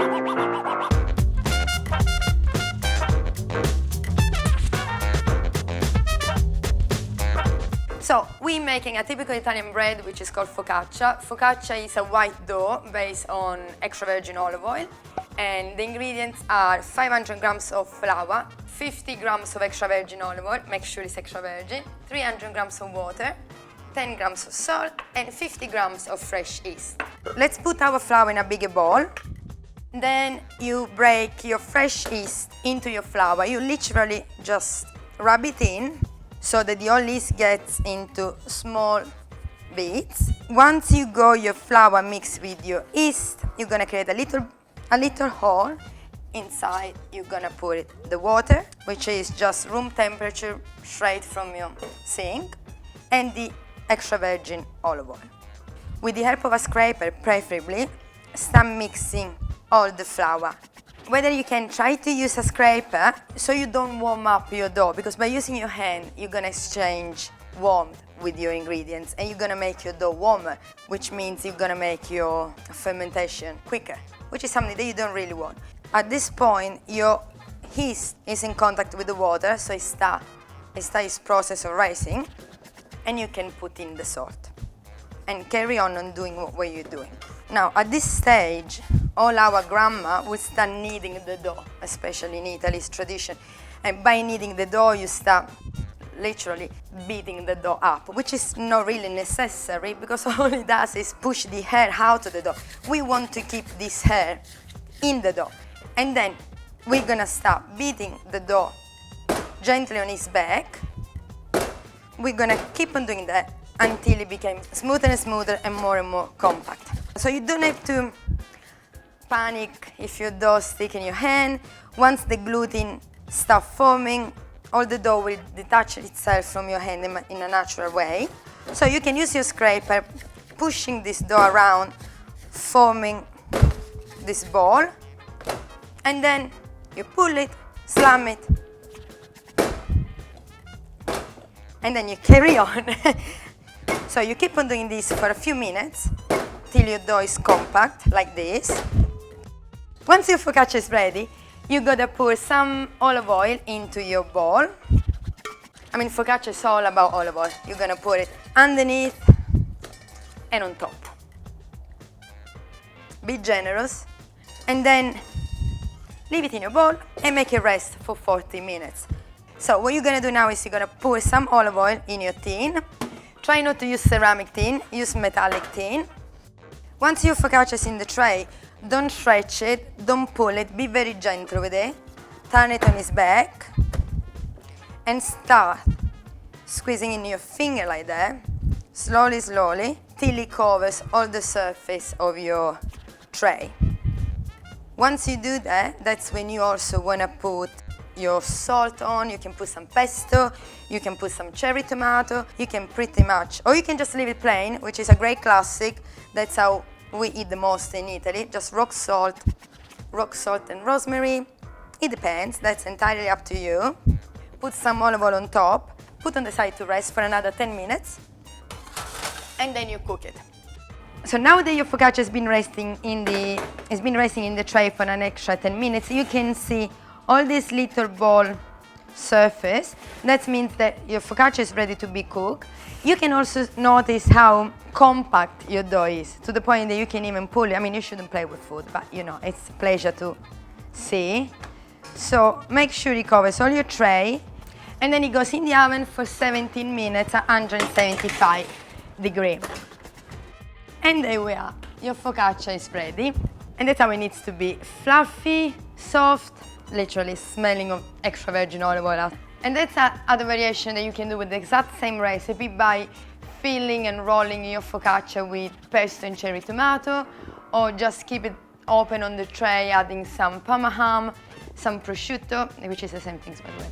So we're making a typical Italian bread which is called focaccia. Focaccia is a white dough based on extra virgin olive oil, and the ingredients are 500 grams of flour, 50 grams of extra virgin olive oil, make sure it's extra virgin, 300 grams of water, 10 grams of salt, and 50 grams of fresh yeast. Let's put our flour in a bigger bowl. Then you break your fresh yeast into your flour. You literally just rub it in so that the whole yeast gets into small bits. Once you go your flour mixed with your yeast, you're gonna create a little hole. Inside you're gonna put the water, which is just room temperature straight from your sink, and the extra virgin olive oil. With the help of a scraper, preferably, start mixing all the flour. Whether you can try to use a scraper so you don't warm up your dough, because by using your hand you're gonna exchange warmth with your ingredients and you're gonna make your dough warmer, which means you're gonna make your fermentation quicker, which is something that you don't really want. At this point, your yeast is in contact with the water, so it starts its process of rising, and you can put in the salt and carry on doing what you're doing. Now, at this stage, all our grandma will start kneading the dough, especially in Italy's tradition. And by kneading the dough, you start literally beating the dough up, which is not really necessary because all it does is push the air out of the dough. We want to keep this air in the dough. And then we're gonna start beating the dough gently on its back. We're gonna keep on doing that until it becomes smoother and smoother and more compact. So you don't have to panic if your dough sticks in your hand. Once the gluten starts forming, all the dough will detach itself from your hand in a natural way. So you can use your scraper, pushing this dough around, forming this ball, and then you pull it, slam it, and then you carry on. So you keep on doing this for a few minutes till your dough is compact, like this. Once your focaccia is ready, you gotta pour some olive oil into your bowl. I mean, focaccia is all about olive oil. You're gonna pour it underneath and on top. Be generous, and then leave it in your bowl and make it rest for 40 minutes. So what you're gonna do now is you're gonna pour some olive oil in your tin. Try not to use ceramic tin, use metallic tin. Once your focaccia is in the tray, don't stretch it, don't pull it, be very gentle with it. Turn it on its back and start squeezing in your finger like that, slowly, till it covers all the surface of your tray. Once you do that, that's when you also want to put your salt on. You can put some pesto, you can put some cherry tomato, you can pretty much, or you can just leave it plain, which is a great classic. That's how we eat the most in Italy, just rock salt and rosemary. It depends, that's entirely up to you. Put some olive oil on top, put on the side to rest for another 10 minutes, and then you cook it. So now that your focaccia has been resting in the tray for an extra 10 minutes, you can see all this little ball surface. That means that your focaccia is ready to be cooked. You can also notice how compact your dough is, to the point that you can even pull it. I mean, you shouldn't play with food, but you know, it's a pleasure to see. So make sure it covers all your tray, and then it goes in the oven for 17 minutes at 175 degrees. And there we are, your focaccia is ready. And that's how it needs to be: fluffy, soft, literally smelling of extra virgin olive oil. And that's another variation that you can do with the exact same recipe by filling and rolling your focaccia with pesto and cherry tomato, or just keep it open on the tray, adding some parma ham, some prosciutto, which is the same thing by the way.